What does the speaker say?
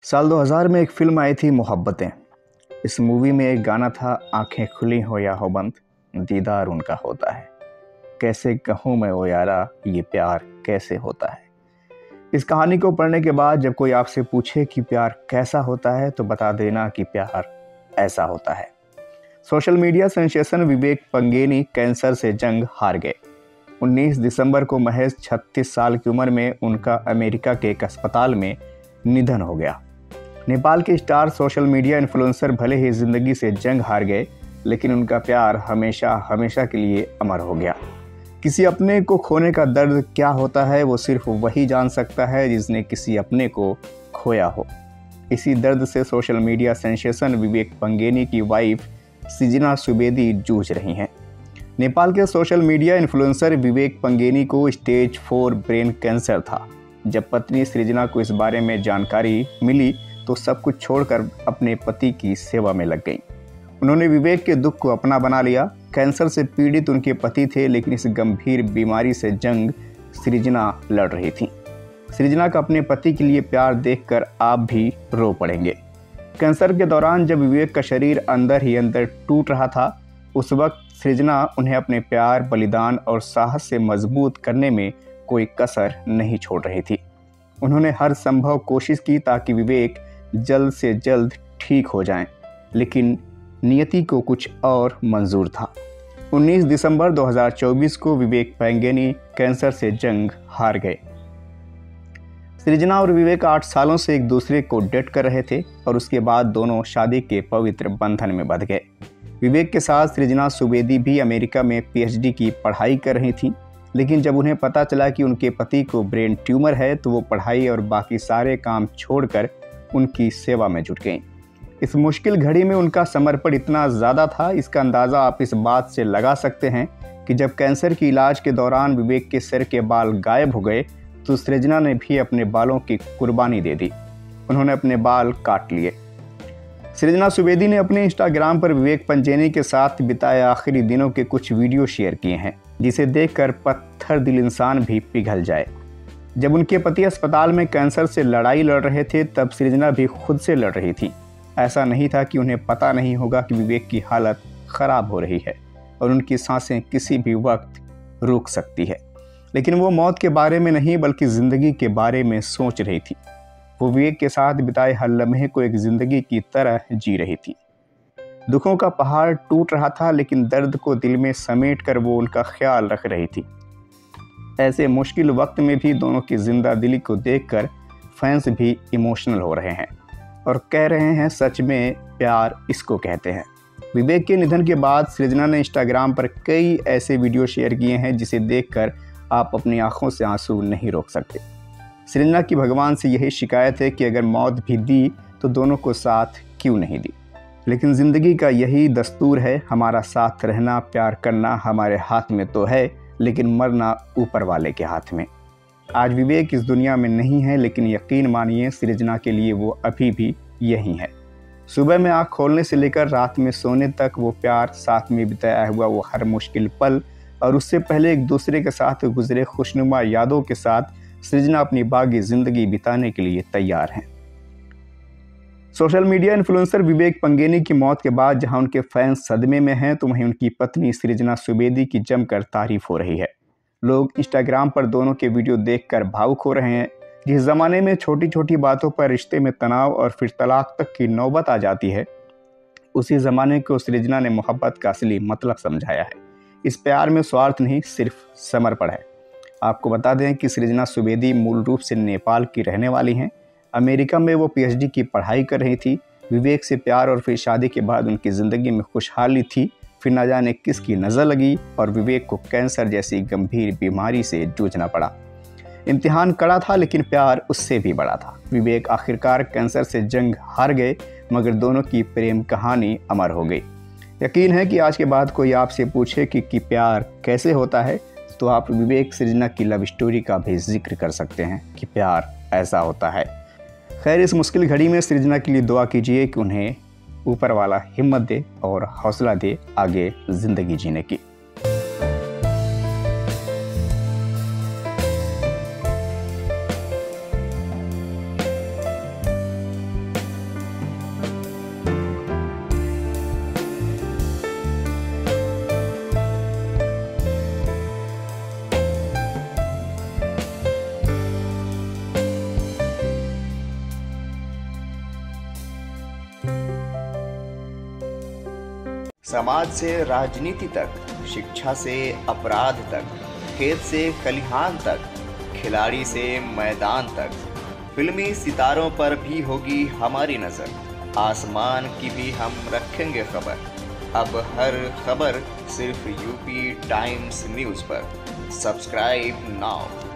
साल 2000 में एक फिल्म आई थी मोहब्बतें। इस मूवी में एक गाना था, आंखें खुली हो या हो बंद, दीदार उनका होता है। कैसे कहूँ मैं ओ यारा, ये प्यार कैसे होता है। इस कहानी को पढ़ने के बाद जब कोई आपसे पूछे कि प्यार कैसा होता है तो बता देना कि प्यार ऐसा होता है। सोशल मीडिया सेंसेशन विवेक पंगेनी कैंसर से जंग हार गए। 19 दिसंबर को महज 36 साल की उम्र में उनका अमेरिका के एक अस्पताल में निधन हो गया। नेपाल के स्टार सोशल मीडिया इन्फ्लुएंसर भले ही जिंदगी से जंग हार गए, लेकिन उनका प्यार हमेशा हमेशा के लिए अमर हो गया। किसी अपने को खोने का दर्द क्या होता है वो सिर्फ वही जान सकता है जिसने किसी अपने को खोया हो। इसी दर्द से सोशल मीडिया सेंसेशन विवेक पंगेनी की वाइफ सृजना सुवेदी जूझ रही हैं। नेपाल के सोशल मीडिया इन्फ्लुएंसर विवेक पंगेनी को स्टेज 4 ब्रेन कैंसर था। जब पत्नी सृजना को इस बारे में जानकारी मिली तो सब कुछ छोड़कर अपने पति की सेवा में लग गई। उन्होंने विवेक के दुख को अपना बना लिया। कैंसर से पीड़ित उनके पति थे, लेकिन इस गंभीर बीमारी से जंग सृजना लड़ रही थी। सृजना का अपने पति के लिए प्यार देखकर आप भी रो पड़ेंगे। कैंसर के दौरान जब विवेक का शरीर अंदर ही अंदर टूट रहा था, उस वक्त सृजना उन्हें अपने प्यार, बलिदान और साहस से मजबूत करने में कोई कसर नहीं छोड़ रही थी। उन्होंने हर संभव कोशिश की ताकि विवेक जल्द से जल्द ठीक हो जाएं, लेकिन नियति को कुछ और मंजूर था। 19 दिसंबर 2024 को विवेक पंगेनी कैंसर से जंग हार गए। सृजना और विवेक 8 सालों से एक दूसरे को डेट कर रहे थे और उसके बाद दोनों शादी के पवित्र बंधन में बंध गए। विवेक के साथ सृजना सुवेदी भी अमेरिका में पीएचडी की पढ़ाई कर रही थी, लेकिन जब उन्हें पता चला कि उनके पति को ब्रेन ट्यूमर है तो वो पढ़ाई और बाकी सारे काम छोड़कर उनकी सेवा में जुट गईं। इस मुश्किल घड़ी में उनका समर्पण इतना ज़्यादा था, इसका अंदाज़ा आप इस बात से लगा सकते हैं कि जब कैंसर की इलाज के दौरान विवेक के सिर के बाल गायब हो गए तो सृजना ने भी अपने बालों की कुर्बानी दे दी। उन्होंने अपने बाल काट लिए। सृजना सुवेदी ने अपने इंस्टाग्राम पर विवेक पंगेनी के साथ बिताए आखिरी दिनों के कुछ वीडियो शेयर किए हैं, जिसे देखकर पत्थर दिल इंसान भी पिघल जाए। जब उनके पति अस्पताल में कैंसर से लड़ाई लड़ रहे थे तब सृजना भी खुद से लड़ रही थी। ऐसा नहीं था कि उन्हें पता नहीं होगा कि विवेक की हालत खराब हो रही है और उनकी सांसें किसी भी वक्त रुक सकती है, लेकिन वो मौत के बारे में नहीं बल्कि ज़िंदगी के बारे में सोच रही थी। वो विवेक के साथ बिताए हर लम्हे को एक ज़िंदगी की तरह जी रही थी। दुखों का पहाड़ टूट रहा था, लेकिन दर्द को दिल में समेट कर वो उनका ख्याल रख रही थी। ऐसे मुश्किल वक्त में भी दोनों की जिंदा दिली को देखकर फैंस भी इमोशनल हो रहे हैं और कह रहे हैं सच में प्यार इसको कहते हैं। विवेक के निधन के बाद सृजना ने इंस्टाग्राम पर कई ऐसे वीडियो शेयर किए हैं जिसे देखकर आप अपनी आंखों से आंसू नहीं रोक सकते। सृजना की भगवान से यही शिकायत है कि अगर मौत भी दी तो दोनों को साथ क्यों नहीं दी। लेकिन ज़िंदगी का यही दस्तूर है, हमारा साथ रहना, प्यार करना हमारे हाथ में तो है, लेकिन मरना ऊपर वाले के हाथ में। आज विवेक इस दुनिया में नहीं है, लेकिन यकीन मानिए सृजना के लिए वो अभी भी यही है। सुबह में आँख खोलने से लेकर रात में सोने तक वो प्यार, साथ में बिताया हुआ वो हर मुश्किल पल और उससे पहले एक दूसरे के साथ गुजरे खुशनुमा यादों के साथ सृजना अपनी बागी ज़िंदगी बिताने के लिए तैयार हैं। सोशल मीडिया इन्फ्लुएंसर विवेक पंगेनी की मौत के बाद जहां उनके फैंस सदमे में हैं, तो वहीं उनकी पत्नी सृजना सुवेदी की जमकर तारीफ हो रही है। लोग इंस्टाग्राम पर दोनों के वीडियो देखकर भावुक हो रहे हैं। जिस ज़माने में छोटी छोटी बातों पर रिश्ते में तनाव और फिर तलाक तक की नौबत आ जाती है, उसी ज़माने को सृजना ने मोहब्बत का असली मतलब समझाया है। इस प्यार में स्वार्थ नहीं, सिर्फ समर्पण है। आपको बता दें कि सृजना सुवेदी मूल रूप से नेपाल की रहने वाली हैं। अमेरिका में वो पीएचडी की पढ़ाई कर रही थी। विवेक से प्यार और फिर शादी के बाद उनकी ज़िंदगी में खुशहाली थी, फिर न जाने किसकी नज़र लगी और विवेक को कैंसर जैसी गंभीर बीमारी से जूझना पड़ा। इम्तिहान कड़ा था, लेकिन प्यार उससे भी बड़ा था। विवेक आखिरकार कैंसर से जंग हार गए, मगर दोनों की प्रेम कहानी अमर हो गई। यकीन है कि आज के बाद कोई आपसे पूछे कि प्यार कैसे होता है, तो आप विवेक सृजना की लव स्टोरी का भी जिक्र कर सकते हैं कि प्यार ऐसा होता है। खैर, इस मुश्किल घड़ी में सृजना के लिए दुआ कीजिए कि उन्हें ऊपर वाला हिम्मत दे और हौसला दे आगे ज़िंदगी जीने की। समाज से राजनीति तक, शिक्षा से अपराध तक, खेत से खलिहान तक, खिलाड़ी से मैदान तक, फिल्मी सितारों पर भी होगी हमारी नज़र। आसमान की भी हम रखेंगे खबर। अब हर खबर सिर्फ यूपी टाइम्स न्यूज़ पर। Subscribe now.